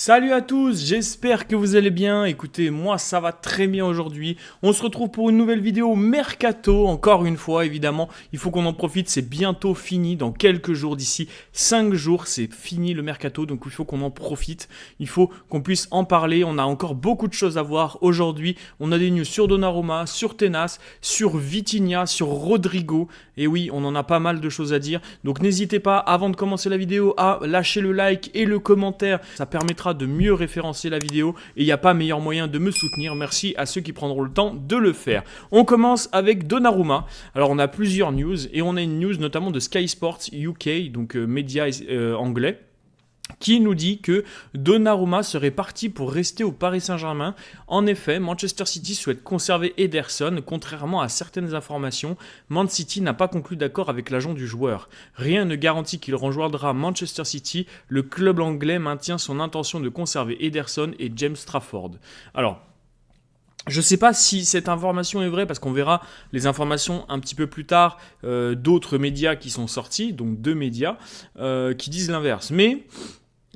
Salut à tous, j'espère que vous allez bien. Écoutez, moi ça va très bien aujourd'hui. On se retrouve pour une nouvelle vidéo Mercato, encore une fois évidemment. Il faut qu'on en profite, c'est bientôt fini, dans quelques jours, d'ici 5 jours, c'est fini le Mercato, donc il faut qu'on en profite. Il faut qu'on puisse en parler, on a encore beaucoup de choses à voir aujourd'hui. On a des news sur Donnarumma, sur Tenas, sur Vitinha, sur Rodrigo. Et oui, on en a pas mal de choses à dire. Donc n'hésitez pas, avant de commencer la vidéo, à lâcher le like et le commentaire. Ça permettra de mieux référencer la vidéo et il n'y a pas meilleur moyen de me soutenir. Merci à ceux qui prendront le temps de le faire. On commence avec Donnarumma. Alors on a plusieurs news et on a une news notamment de Sky Sports UK, donc média anglais, qui nous dit que Donnarumma serait parti pour rester au Paris Saint-Germain. En effet, Manchester City souhaite conserver Ederson. Contrairement à certaines informations, Man City n'a pas conclu d'accord avec l'agent du joueur. Rien ne garantit qu'il rejoindra Manchester City. Le club anglais maintient son intention de conserver Ederson et James Trafford. Alors, je ne sais pas si cette information est vraie parce qu'on verra les informations un petit peu plus tard d'autres médias qui sont sortis, donc deux médias qui disent l'inverse. Mais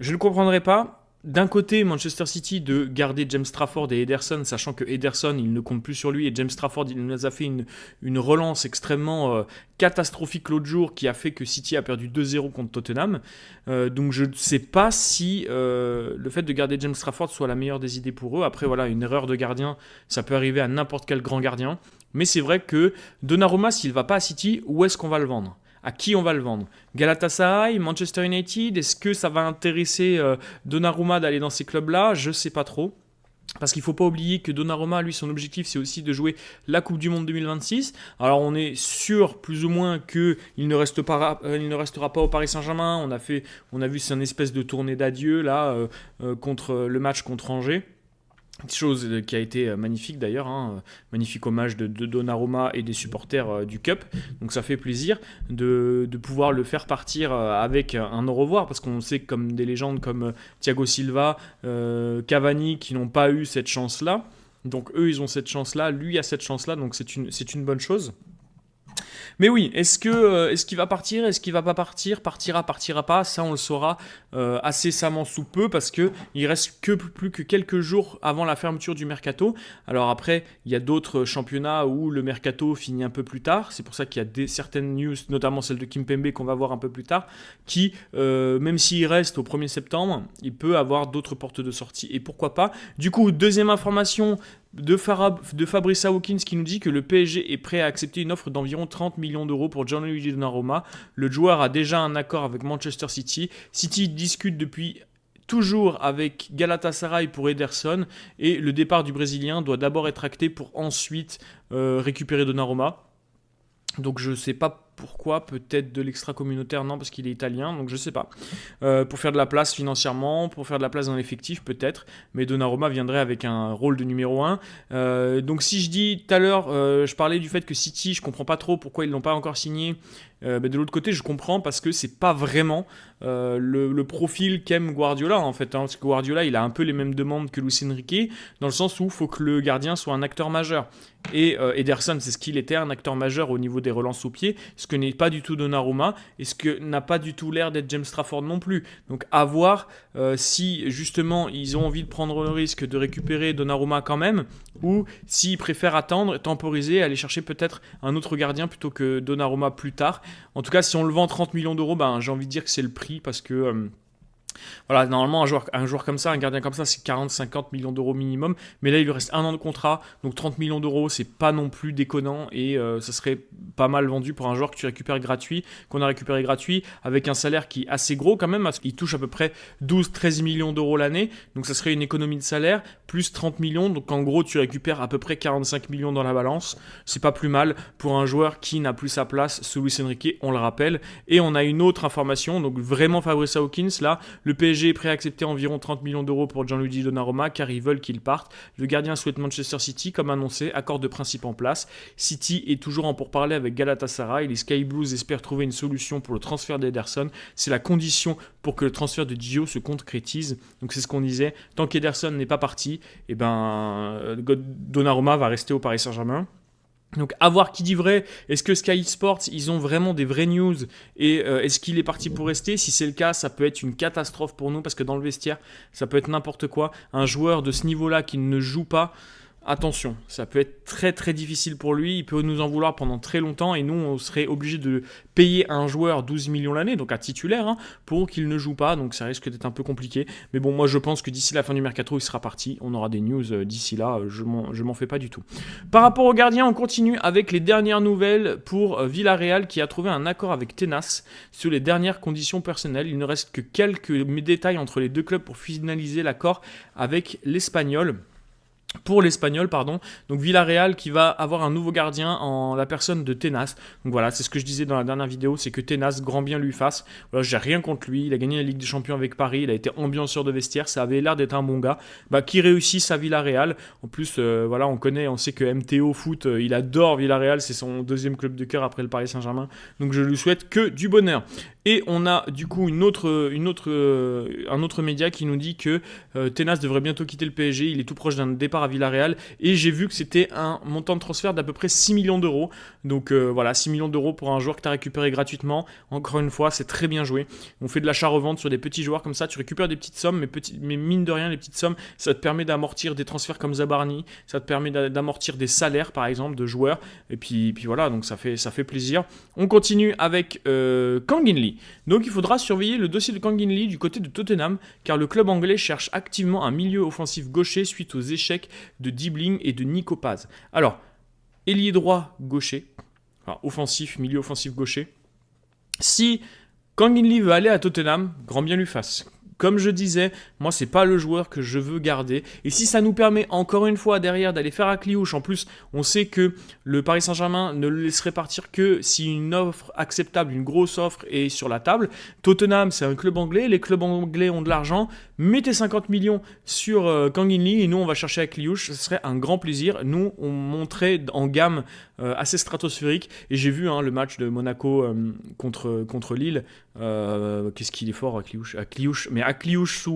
je ne le comprendrai pas. D'un côté, Manchester City de garder James Trafford et Ederson, sachant que Ederson, il ne compte plus sur lui, et James Trafford, il nous a fait une relance extrêmement catastrophique l'autre jour, qui a fait que City a perdu 2-0 contre Tottenham. Donc je ne sais pas si le fait de garder James Trafford soit la meilleure des idées pour eux. Après, voilà, une erreur de gardien, ça peut arriver à n'importe quel grand gardien. Mais c'est vrai que Donnarumma, s'il ne va pas à City, où est-ce qu'on va le vendre ? À qui on va le vendre ? Galatasaray, Manchester United, est-ce que ça va intéresser Donnarumma d'aller dans ces clubs-là ? Je ne sais pas trop. Parce qu'il ne faut pas oublier que Donnarumma, lui, son objectif, c'est aussi de jouer la Coupe du Monde 2026. Alors, on est sûr, plus ou moins, qu'il ne restera pas au Paris Saint-Germain. On a vu son espèce de tournée d'adieu, là, contre le match contre Angers. Chose qui a été magnifique d'ailleurs, magnifique hommage de Donnarumma et des supporters du Cup. Donc ça fait plaisir de pouvoir le faire partir avec un au revoir, parce qu'on sait comme des légendes comme Thiago Silva, Cavani qui n'ont pas eu cette chance-là. Donc eux, ils ont cette chance-là, lui a cette chance-là, donc c'est une bonne chose. Mais oui, est-ce qu'il va partir ? Est-ce qu'il va pas partir ? Partira pas ? Ça, on le saura incessamment sous peu, parce qu'il reste plus que quelques jours avant la fermeture du Mercato. Alors après, il y a d'autres championnats où le Mercato finit un peu plus tard. C'est pour ça qu'il y a certaines news, notamment celle de Kimpembe qu'on va voir un peu plus tard, qui, même s'il reste au 1er septembre, il peut avoir d'autres portes de sortie. Et pourquoi pas ? Du coup, deuxième information de Fabrice Hawkins qui nous dit que le PSG est prêt à accepter une offre d'environ 30 millions d'euros pour Gianluigi Donnarumma. Le joueur a déjà un accord avec Manchester City. City discute depuis toujours avec Galatasaray pour Ederson, et le départ du Brésilien doit d'abord être acté pour ensuite récupérer Donnarumma. Donc je ne sais pas pourquoi, peut-être de l'extra-communautaire, non, parce qu'il est italien, donc je ne sais pas. Pour faire de la place financièrement, pour faire de la place dans l'effectif, peut-être, mais Donnarumma viendrait avec un rôle de numéro 1. Donc si je dis tout à l'heure, je parlais du fait que City, je ne comprends pas trop pourquoi ils ne l'ont pas encore signé. Mais de l'autre côté, je comprends, parce que c'est pas vraiment le profil qu'aime Guardiola, en fait. Parce que Guardiola, il a un peu les mêmes demandes que Luis Enrique, dans le sens où il faut que le gardien soit un acteur majeur. Et Ederson, c'est ce qu'il était, un acteur majeur au niveau des relances au pied, ce que n'est pas du tout Donnarumma, et ce que n'a pas du tout l'air d'être James Trafford non plus. Donc à voir si justement ils ont envie de prendre le risque de récupérer Donnarumma quand même, ou s'ils préfèrent attendre, temporiser, aller chercher peut-être un autre gardien plutôt que Donnarumma plus tard. En tout cas, si on le vend 30 millions d'euros, j'ai envie de dire que c'est le prix, parce que voilà, normalement, un joueur comme ça, un gardien comme ça, c'est 40-50 millions d'euros minimum. Mais là, il lui reste 1 an de contrat. Donc 30 millions d'euros, c'est pas non plus déconnant. Et ça serait pas mal vendu pour un joueur que tu récupères gratuit, qu'on a récupéré gratuit, avec un salaire qui est assez gros quand même, parce qu'il touche à peu près 12-13 millions d'euros l'année. Donc ça serait une économie de salaire, plus 30 millions. Donc en gros, tu récupères à peu près 45 millions dans la balance. C'est pas plus mal pour un joueur qui n'a plus sa place sous Luis Enrique, on le rappelle. Et on a une autre information, donc vraiment Fabrice Hawkins, là, le PSG est prêt à accepter environ 30 millions d'euros pour Gianluigi Donnarumma, car ils veulent qu'il parte. Le gardien souhaite Manchester City, comme annoncé, accord de principe en place. City est toujours en pourparlers avec Galatasaray. Les Sky Blues espèrent trouver une solution pour le transfert d'Ederson. C'est la condition pour que le transfert de Gio se concrétise. Donc c'est ce qu'on disait. Tant qu'Ederson n'est pas parti, Donnarumma va rester au Paris Saint-Germain. Donc à voir qui dit vrai, est-ce que Sky Sports, ils ont vraiment des vraies news et est-ce qu'il est parti pour rester? Si c'est le cas, ça peut être une catastrophe pour nous parce que dans le vestiaire, ça peut être n'importe quoi. Un joueur de ce niveau-là qui ne joue pas, attention, ça peut être très très difficile pour lui, il peut nous en vouloir pendant très longtemps et nous on serait obligé de payer un joueur 12 millions l'année, donc un titulaire, hein, pour qu'il ne joue pas, donc ça risque d'être un peu compliqué. Mais bon, moi je pense que d'ici la fin du mercato il sera parti, on aura des news d'ici là, je m'en fais pas du tout. Par rapport aux gardiens, on continue avec les dernières nouvelles pour Villarreal qui a trouvé un accord avec Tenas sur les dernières conditions personnelles. Il ne reste que quelques détails entre les deux clubs pour finaliser l'accord avec l'Espagnol. Pour l'Espagnol, pardon. Donc Villarreal qui va avoir un nouveau gardien en la personne de Tenas. Donc voilà, c'est ce que je disais dans la dernière vidéo, c'est que Tenas, grand bien lui fasse. Voilà, j'ai rien contre lui, il a gagné la Ligue des Champions avec Paris, il a été ambianceur de vestiaire, ça avait l'air d'être un bon gars. Qui réussisse à Villarreal. En plus, voilà, on sait que MTO Foot, il adore Villarreal, c'est son deuxième club de cœur après le Paris Saint-Germain. Donc je lui souhaite que du bonheur. Et on a du coup un autre média qui nous dit que Tenas devrait bientôt quitter le PSG, il est tout proche d'un départ à Villarreal, et j'ai vu que c'était un montant de transfert d'à peu près 6 millions d'euros. Donc voilà, 6 millions d'euros pour un joueur que tu as récupéré gratuitement. Encore une fois, c'est très bien joué. On fait de l'achat-revente sur des petits joueurs comme ça, tu récupères des petites sommes, mais mine de rien, les petites sommes, ça te permet d'amortir des transferts comme Zabarni, ça te permet d'amortir des salaires par exemple de joueurs, et puis voilà, donc ça fait plaisir. On continue avec Kang In Lee. Donc il faudra surveiller le dossier de Kang In Lee du côté de Tottenham, car le club anglais cherche activement un milieu offensif gaucher suite aux échecs de Dibling et de Nico Paz. Alors, ailier droit gaucher, enfin, milieu offensif gaucher. Si Kang In Lee veut aller à Tottenham, grand bien lui fasse. Comme je disais, moi c'est pas le joueur que je veux garder. Et si ça nous permet encore une fois derrière d'aller faire Akliouche, en plus on sait que le Paris Saint-Germain ne le laisserait partir que si une offre acceptable, une grosse offre est sur la table. Tottenham c'est un club anglais, les clubs anglais ont de l'argent. Mettez 50 millions sur Kang In Lee et nous on va chercher Akliouche, ce serait un grand plaisir. Nous on monterait en gamme assez stratosphérique. Et j'ai vu le match de Monaco contre Lille. Qu'est-ce qu'il est fort Akliouche, mais Akliouche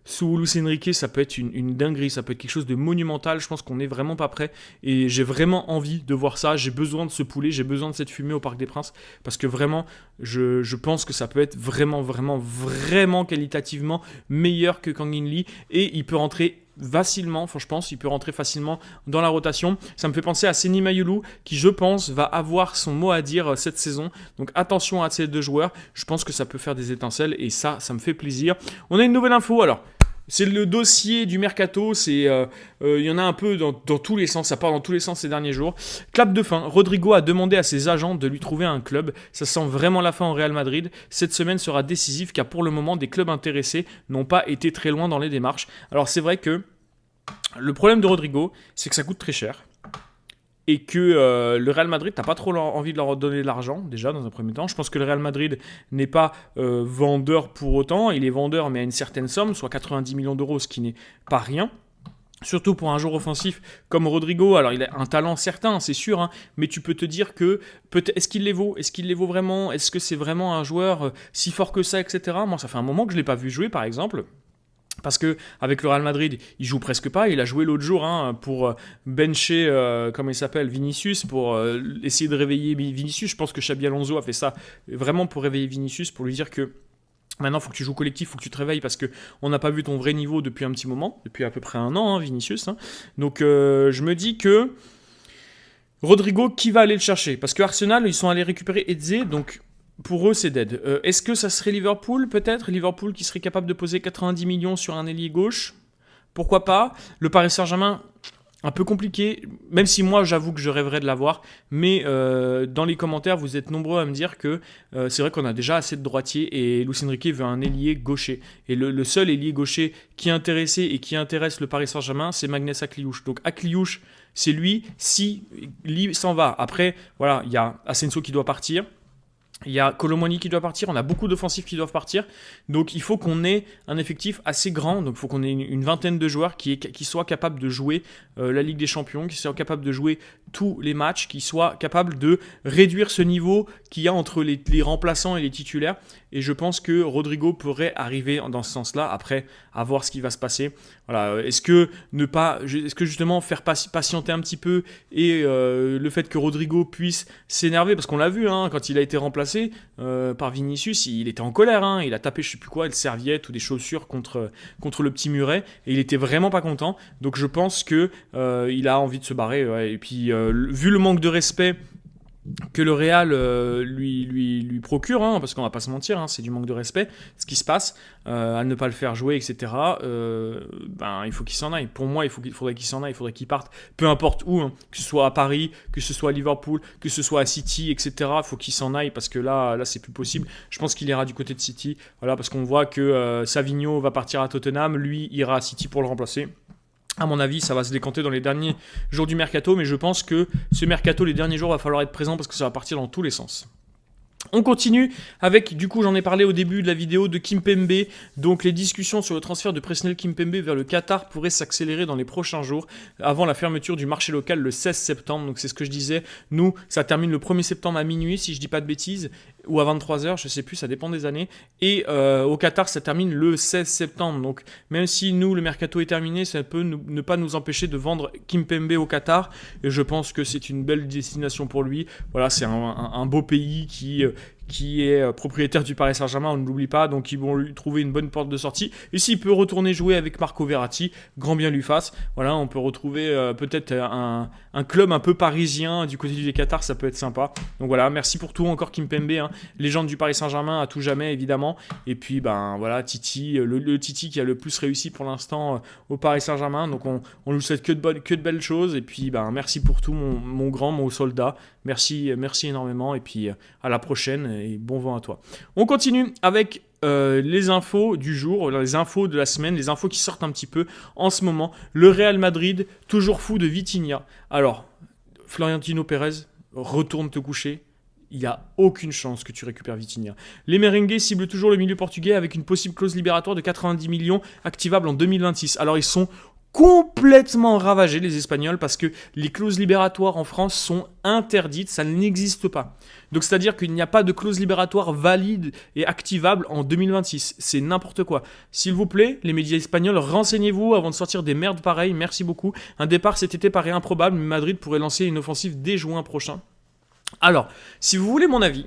sous Luis Enrique, ça peut être une dinguerie, ça peut être quelque chose de monumental. Je pense qu'on n'est vraiment pas prêt et j'ai vraiment envie de voir ça. J'ai besoin de ce poulet, j'ai besoin de cette fumée au Parc des Princes parce que vraiment, je pense que ça peut être vraiment qualitativement meilleur que Kang In Lee et il peut rentrer facilement, je pense, il peut rentrer facilement dans la rotation. Ça me fait penser à Seny Mayulu qui, je pense, va avoir son mot à dire cette saison. Donc attention à ces deux joueurs. Je pense que ça peut faire des étincelles et ça me fait plaisir. On a une nouvelle info alors. C'est le dossier du mercato, il y en a un peu dans tous les sens, ça part dans tous les sens ces derniers jours. Clap de fin, Rodrigo a demandé à ses agents de lui trouver un club, ça sent vraiment la fin au Real Madrid. Cette semaine sera décisive car pour le moment des clubs intéressés n'ont pas été très loin dans les démarches. Alors c'est vrai que le problème de Rodrigo, c'est que ça coûte très cher. Et que le Real Madrid, t'as pas trop envie de leur donner de l'argent, déjà, dans un premier temps. Je pense que le Real Madrid n'est pas vendeur pour autant. Il est vendeur, mais à une certaine somme, soit 90 millions d'euros, ce qui n'est pas rien. Surtout pour un joueur offensif comme Rodrigo. Alors, il a un talent certain, c'est sûr, hein, mais tu peux te dire que est-ce qu'il les vaut ? Est-ce qu'il les vaut vraiment ? Est-ce que c'est vraiment un joueur si fort que ça, etc. Moi, ça fait un moment que je ne l'ai pas vu jouer, par exemple. Parce que avec le Real Madrid, il joue presque pas. Il a joué l'autre jour pour bencher, comment il s'appelle, Vinicius, pour essayer de réveiller Vinicius. Je pense que Xabi Alonso a fait ça vraiment pour réveiller Vinicius, pour lui dire que maintenant, il faut que tu joues collectif, il faut que tu te réveilles parce qu'on n'a pas vu ton vrai niveau depuis un petit moment, depuis à peu près un an, Vinicius. Donc je me dis que Rodrigo, qui va aller le chercher ? Parce que Arsenal, ils sont allés récupérer Eze, donc pour eux, c'est dead. Est-ce que ça serait Liverpool, peut-être ? Liverpool qui serait capable de poser 90 millions sur un ailier gauche ? Pourquoi pas ? Le Paris Saint-Germain, un peu compliqué, même si moi, j'avoue que je rêverais de l'avoir. Mais dans les commentaires, vous êtes nombreux à me dire que c'est vrai qu'on a déjà assez de droitiers et Luis Enrique veut un ailier gaucher. Et le seul ailier gaucher qui est intéressé et qui intéresse le Paris Saint-Germain, c'est Magnès Akliouche. Donc Akliouche, c'est lui, si Lee s'en va. Après, voilà, il y a Asensio qui doit partir. Il y a Colomoni qui doit partir, on a beaucoup d'offensifs qui doivent partir, donc il faut qu'on ait un effectif assez grand, donc il faut qu'on ait une vingtaine de joueurs qui soient capables de jouer la Ligue des Champions, qui soient capables de jouer tous les matchs, qui soient capables de réduire ce niveau qu'il y a entre les remplaçants et les titulaires, et je pense que Rodrigo pourrait arriver dans ce sens-là. Après, à voir ce qui va se passer. Voilà. Est-ce que justement faire patienter un petit peu et le fait que Rodrigo puisse s'énerver, parce qu'on l'a vu quand il a été remplacé par Vinicius, il était en colère, il a tapé je sais plus quoi, une serviette ou des chaussures contre le petit muret, et il était vraiment pas content. Donc je pense que il a envie de se barrer, ouais. Et puis vu le manque de respect que le Real lui procure, parce qu'on va pas se mentir, c'est du manque de respect ce qui se passe, à ne pas le faire jouer, etc. Il faut qu'il s'en aille. Pour moi, il faudrait qu'il s'en aille, il faudrait qu'il parte, peu importe où, que ce soit à Paris, que ce soit à Liverpool, que ce soit à City, etc. Il faut qu'il s'en aille parce que là c'est plus possible. Je pense qu'il ira du côté de City, voilà, parce qu'on voit que Savinho va partir à Tottenham, lui ira à City pour le remplacer. À mon avis, ça va se décanter dans les derniers jours du mercato, mais je pense que ce mercato, les derniers jours, va falloir être présent parce que ça va partir dans tous les sens. On continue avec, du coup, j'en ai parlé au début de la vidéo, de Kimpembe. Donc les discussions sur le transfert de Presnel Kimpembe vers le Qatar pourraient s'accélérer dans les prochains jours, avant la fermeture du marché local le 16 septembre. Donc c'est ce que je disais. Nous, ça termine le 1er septembre à minuit, si je dis pas de bêtises, ou à 23h, je sais plus, ça dépend des années. Et au Qatar, ça termine le 16 septembre. Donc même si nous, le mercato est terminé, ça peut ne pas nous empêcher de vendre Kimpembe au Qatar. Et je pense que c'est une belle destination pour lui. Voilà, c'est un beau pays qui est propriétaire du Paris Saint-Germain, on ne l'oublie pas, donc ils vont lui trouver une bonne porte de sortie. Et s'il peut retourner jouer avec Marco Verratti, grand bien lui fasse. Voilà, on peut retrouver peut-être un club un peu parisien du côté du Qatar, ça peut être sympa. Donc voilà, merci pour tout encore Kimpembe, légende du Paris Saint-Germain à tout jamais évidemment. Et puis voilà, Titi, le Titi qui a le plus réussi pour l'instant au Paris Saint-Germain. Donc on lui souhaite que de belles choses. Et puis merci pour tout mon soldat. Merci énormément. Et puis à la prochaine. Et bon vent à toi. On continue avec les infos du jour, les infos de la semaine, les infos qui sortent un petit peu en ce moment. Le Real Madrid, toujours fou de Vitinha. Alors, Florentino Pérez, retourne te coucher. Il n'y a aucune chance que tu récupères Vitinha. Les merengues ciblent toujours le milieu portugais avec une possible clause libératoire de 90 millions activable en 2026. Alors, ils sont complètement ravagés les Espagnols parce que les clauses libératoires en France sont interdites, ça n'existe pas. Donc c'est-à-dire qu'il n'y a pas de clause libératoire valide et activable en 2026, c'est n'importe quoi. S'il vous plaît, les médias espagnols, renseignez-vous avant de sortir des merdes pareilles, merci beaucoup. Un départ cet été paraît improbable, mais Madrid pourrait lancer une offensive dès juin prochain. Alors, si vous voulez mon avis,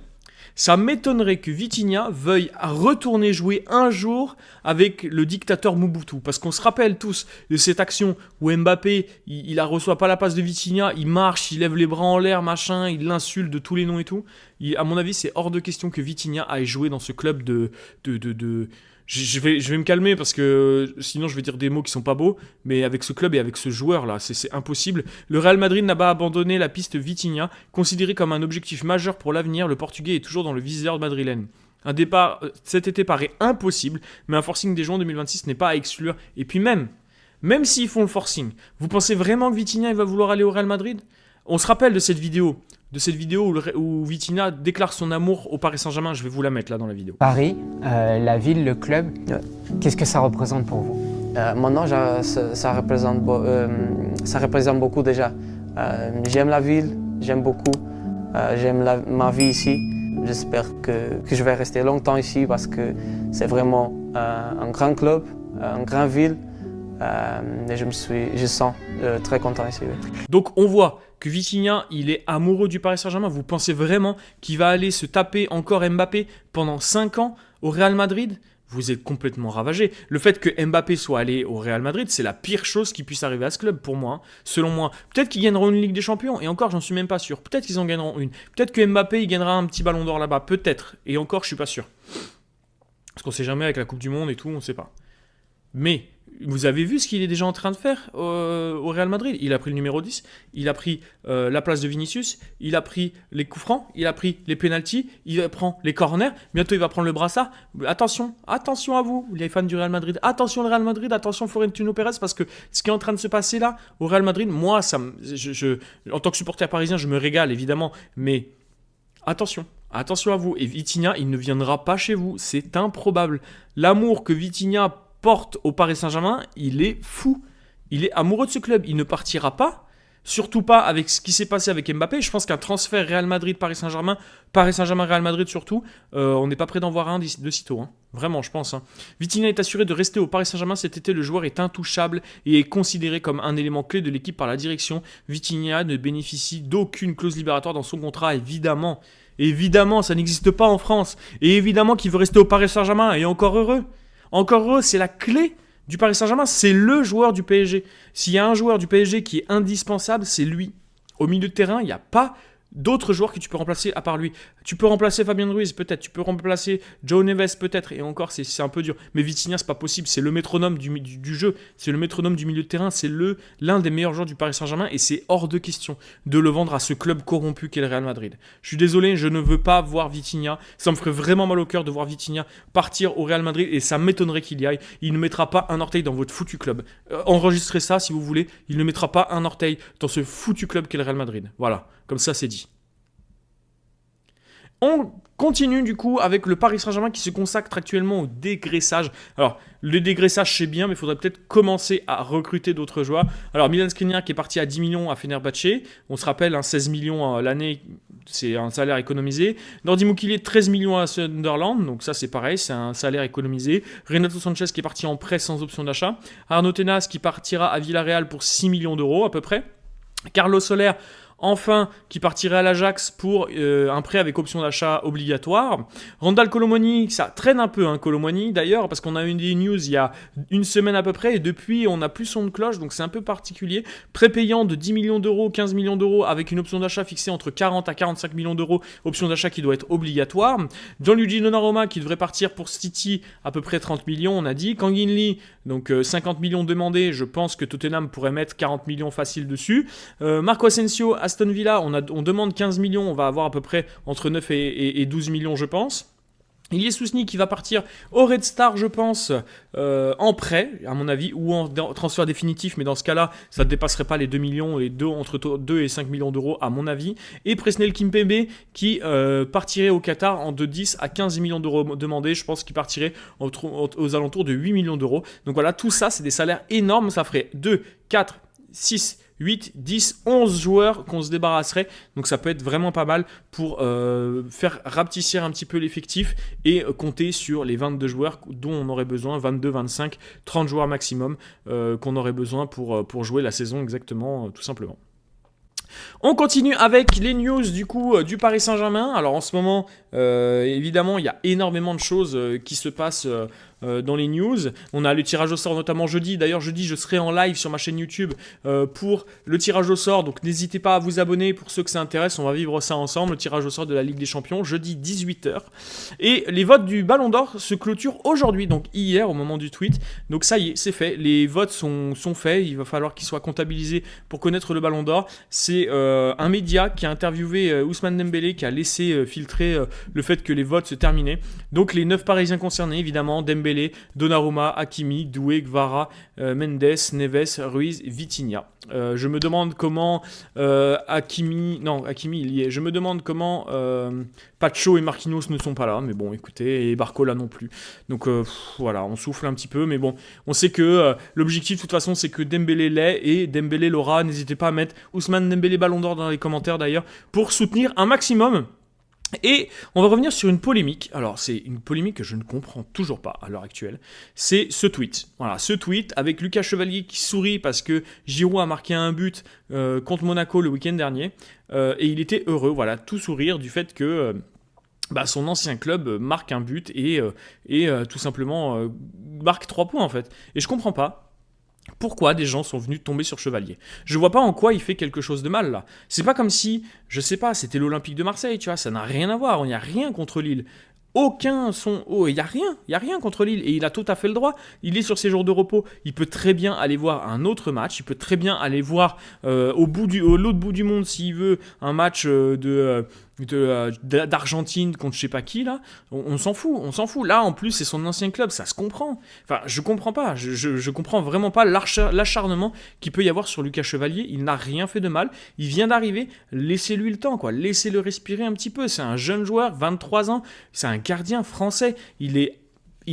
ça m'étonnerait que Vitinha veuille retourner jouer un jour avec le dictateur Mobutu. Parce qu'on se rappelle tous de cette action où Mbappé, il ne reçoit pas la passe de Vitinha, il marche, il lève les bras en l'air, machin, il l'insulte de tous les noms et tout. À mon avis, c'est hors de question que Vitinha aille jouer dans ce club Je vais me calmer parce que sinon je vais dire des mots qui sont pas beaux, mais avec ce club et avec ce joueur là, c'est impossible. Le Real Madrid n'a pas abandonné la piste Vitinha, considéré comme un objectif majeur pour l'avenir. Le Portugais est toujours dans le viseur madrilène. Un départ cet été paraît impossible, mais un forcing des juin 2026 n'est pas à exclure. Et puis même s'ils font le forcing, vous pensez vraiment que Vitinha il va vouloir aller au Real Madrid ? On se rappelle de cette vidéo où Vitinha déclare son amour au Paris Saint-Germain. Je vais vous la mettre là dans la vidéo. Paris, la ville, le club, qu'est-ce que ça représente pour vous ? Maintenant, ça représente beaucoup déjà. J'aime la ville, j'aime beaucoup, j'aime ma vie ici. J'espère que je vais rester longtemps ici parce que c'est vraiment un grand club, une grande ville. Et je sens très content ici. Oui. Donc on voit que Vitinha, il est amoureux du Paris Saint-Germain. Vous pensez vraiment qu'il va aller se taper encore Mbappé pendant 5 ans au Real Madrid ? Vous êtes complètement ravagé. Le fait que Mbappé soit allé au Real Madrid, c'est la pire chose qui puisse arriver à ce club pour moi. Selon moi, peut-être qu'ils gagneront une Ligue des Champions, et encore, j'en suis même pas sûr. Peut-être qu'ils en gagneront une. Peut-être que Mbappé, il gagnera un petit ballon d'or là-bas. Peut-être. Et encore, je suis pas sûr. Parce qu'on sait jamais avec la Coupe du Monde et tout, on sait pas. Mais vous avez vu ce qu'il est déjà en train de faire au Real Madrid. Il a pris le numéro 10, il a pris la place de Vinicius, il a pris les coups francs, il a pris les pénaltys, il prend les corners, bientôt il va prendre le brassard. Attention à vous, les fans du Real Madrid. Attention le Real Madrid, attention Florentino Pérez, parce que ce qui est en train de se passer là au Real Madrid, moi, en tant que supporter parisien, je me régale évidemment, mais attention à vous. Et Vitinha, il ne viendra pas chez vous, c'est improbable. L'amour que Vitinha porte au Paris Saint-Germain, il est fou. Il est amoureux de ce club. Il ne partira pas, Surtout pas avec ce qui s'est passé avec Mbappé. Je pense qu'un transfert Real Madrid-Paris Saint-Germain, Paris Saint-Germain-Real Madrid surtout, on n'est pas prêt d'en voir un de sitôt. Hein. Vraiment, je pense. Hein. Vitinha est assuré de rester au Paris Saint-Germain cet été. Le joueur est intouchable et est considéré comme un élément clé de l'équipe par la direction. Vitinha ne bénéficie d'aucune clause libératoire dans son contrat, évidemment. Évidemment, ça n'existe pas en France. Et évidemment qu'il veut rester au Paris Saint-Germain. Et encore heureux. Encore heureux, c'est la clé du Paris Saint-Germain. C'est le joueur du PSG. S'il y a un joueur du PSG qui est indispensable, c'est lui. Au milieu de terrain, il n'y a pas d'autres joueurs que tu peux remplacer à part lui. Tu peux remplacer Fabien Ruiz, peut-être. Tu peux remplacer Joe Neves, peut-être. Et encore, c'est un peu dur. Mais Vitinha, c'est pas possible. C'est le métronome du jeu. C'est le métronome du milieu de terrain. C'est l'un des meilleurs joueurs du Paris Saint-Germain. Et c'est hors de question de le vendre à ce club corrompu qu'est le Real Madrid. Je suis désolé, je ne veux pas voir Vitinha. Ça me ferait vraiment mal au cœur de voir Vitinha partir au Real Madrid. Et ça m'étonnerait qu'il y aille. Il ne mettra pas un orteil dans votre foutu club. Enregistrez ça si vous voulez. Il ne mettra pas un orteil dans ce foutu club qu'est le Real Madrid. Voilà. Comme ça, c'est dit. On continue du coup avec le Paris Saint-Germain qui se consacre actuellement au dégraissage. Alors, le dégraissage c'est bien, mais il faudrait peut-être commencer à recruter d'autres joueurs. Alors, Milan Skriniar qui est parti à 10 millions à Fenerbahçe. On se rappelle, 16 millions l'année, c'est un salaire économisé. Nordi Mukiele, 13 millions à Sunderland. Donc ça, c'est pareil, c'est un salaire économisé. Renato Sanchez qui est parti en prêt sans option d'achat. Arnaud Tenas qui partira à Villarreal pour 6 millions d'euros à peu près. Carlos Soler, enfin, qui partirait à l'Ajax pour un prêt avec option d'achat obligatoire. Randal Colomoni, ça traîne un peu, hein, Colomoni d'ailleurs, parce qu'on a eu des news il y a une semaine à peu près, et depuis on n'a plus son de cloche, donc c'est un peu particulier. Prépayant de 10 millions d'euros, 15 millions d'euros, avec une option d'achat fixée entre 40 à 45 millions d'euros, option d'achat qui doit être obligatoire. Gianluigi Donnarumma qui devrait partir pour City, à peu près 30 millions, on a dit. Kang In Lee, donc 50 millions demandés, je pense que Tottenham pourrait mettre 40 millions facile dessus. Marco Asensio, Aston Villa, on demande 15 millions, on va avoir à peu près entre 9 et 12 millions, je pense. Ilie Sousni qui va partir au Red Star, je pense, en prêt, à mon avis, ou en transfert définitif, mais dans ce cas-là, ça ne dépasserait pas les 2 millions, entre 2 et 5 millions d'euros, à mon avis. Et Presnel Kimpembe qui partirait au Qatar en de 10 à 15 millions d'euros demandés, je pense qu'il partirait aux alentours de 8 millions d'euros. Donc voilà, tout ça, c'est des salaires énormes, ça ferait 2, 4, 6, 8, 10, 11 joueurs qu'on se débarrasserait. Donc ça peut être vraiment pas mal pour faire rapetisser un petit peu l'effectif et compter sur les 22 joueurs dont on aurait besoin, 22, 25, 30 joueurs maximum qu'on aurait besoin pour jouer la saison exactement, tout simplement. On continue avec les news du coup du Paris Saint-Germain. Alors en ce moment, évidemment, il y a énormément de choses qui se passent dans les news. On a le tirage au sort notamment jeudi. D'ailleurs, jeudi, je serai en live sur ma chaîne YouTube pour le tirage au sort. Donc n'hésitez pas à vous abonner pour ceux que ça intéresse. On va vivre ça ensemble. Le tirage au sort de la Ligue des Champions, jeudi 18h. Et les votes du Ballon d'Or se clôturent aujourd'hui, donc hier au moment du tweet. Donc ça y est, c'est fait. Les votes sont faits. Il va falloir qu'ils soient comptabilisés pour connaître le Ballon d'Or. C'est un média qui a interviewé Ousmane Dembélé, qui a laissé filtrer le fait que les votes se terminaient. Donc les 9 Parisiens concernés, évidemment, Dembélé, Donnarumma, Hakimi, Doué, Gvara, Mendes, Neves, Ruiz, Vitinha. Je me demande comment Hakimi il y est. Je me demande comment Pacho et Marquinhos ne sont pas là, mais bon, écoutez, et Barcola non plus. Donc voilà, on souffle un petit peu, mais bon, on sait que l'objectif de toute façon, c'est que Dembélé l'ait et Dembélé l'aura. N'hésitez pas à mettre Ousmane Dembélé Ballon d'Or dans les commentaires d'ailleurs pour soutenir un maximum. Et on va revenir sur une polémique. Alors, c'est une polémique que je ne comprends toujours pas à l'heure actuelle. C'est ce tweet. Voilà, ce tweet avec Lucas Chevalier qui sourit parce que Giroud a marqué un but contre Monaco le week-end dernier. Et il était heureux, voilà, tout sourire du fait que son ancien club marque un but et tout simplement marque 3 points en fait. Et je comprends pas. Pourquoi des gens sont venus tomber sur Chevalier? Je vois pas en quoi il fait quelque chose de mal là. C'est pas comme si, je sais pas, c'était l'Olympique de Marseille, tu vois, ça n'a rien à voir, il n'y a rien contre Lille. Il n'y a rien contre Lille et il a tout à fait le droit. Il est sur ses jours de repos, il peut très bien aller voir un autre match, il peut très bien aller voir l'autre bout du monde s'il veut un match d'Argentine contre je sais pas qui là. On s'en fout. Là en plus c'est son ancien club, ça se comprend. Enfin je comprends pas, je comprends vraiment pas l'acharnement qu'il peut y avoir sur Lucas Chevalier. Il n'a rien fait de mal, il vient d'arriver, laissez-lui le temps quoi, laissez-le respirer un petit peu. C'est un jeune joueur, 23 ans, c'est un gardien français, il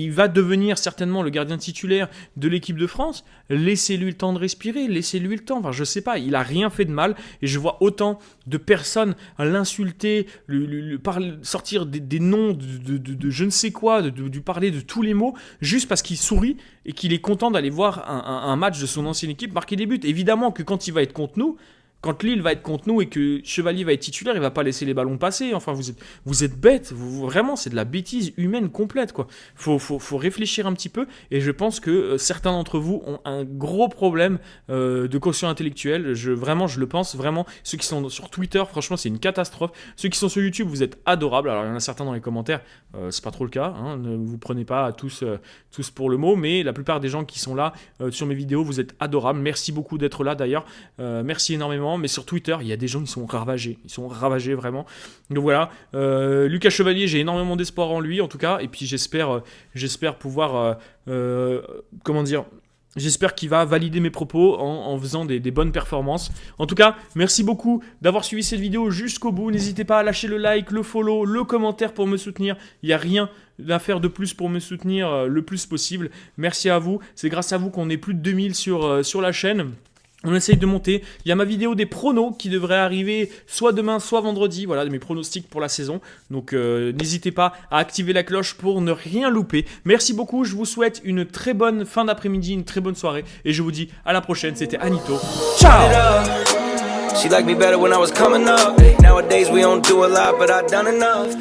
il va devenir certainement le gardien titulaire de l'équipe de France. Laissez-lui le temps de respirer, laissez-lui le temps. Enfin, je sais pas, il a rien fait de mal et je vois autant de personnes à l'insulter, sortir des noms de je ne sais quoi, de parler de tous les mots, juste parce qu'il sourit et qu'il est content d'aller voir un match de son ancienne équipe marquer des buts. Évidemment que quand il va être contre nous, quand Lille va être contre nous et que Chevalier va être titulaire, il va pas laisser les ballons passer. Enfin, vous êtes bêtes. Vraiment, c'est de la bêtise humaine complète, quoi. Faut réfléchir un petit peu. Et je pense que certains d'entre vous ont un gros problème de quotient intellectuel. Vraiment, je le pense. Vraiment, ceux qui sont sur Twitter, franchement, c'est une catastrophe. Ceux qui sont sur YouTube, vous êtes adorables. Alors, il y en a certains dans les commentaires. C'est pas trop le cas. Hein. Ne vous prenez pas tous pour le mot. Mais la plupart des gens qui sont là sur mes vidéos, vous êtes adorables. Merci beaucoup d'être là, d'ailleurs. Merci énormément. Mais sur Twitter, il y a des gens qui sont ravagés. Ils sont ravagés vraiment. Donc voilà, Lucas Chevalier, j'ai énormément d'espoir en lui en tout cas. Et puis j'espère pouvoir, j'espère qu'il va valider mes propos en faisant des bonnes performances. En tout cas, merci beaucoup d'avoir suivi cette vidéo jusqu'au bout. N'hésitez pas à lâcher le like, le follow, le commentaire pour me soutenir. Il n'y a rien à faire de plus pour me soutenir le plus possible. Merci à vous. C'est grâce à vous qu'on est plus de 2000 sur la chaîne. On essaye de monter. Il y a ma vidéo des pronos qui devrait arriver soit demain, soit vendredi. Voilà, mes pronostics pour la saison. Donc, n'hésitez pas à activer la cloche pour ne rien louper. Merci beaucoup. Je vous souhaite une très bonne fin d'après-midi, une très bonne soirée. Et je vous dis à la prochaine. C'était Anito. Ciao! She liked me better when I was coming up. Nowadays we don't do a lot, but I done enough.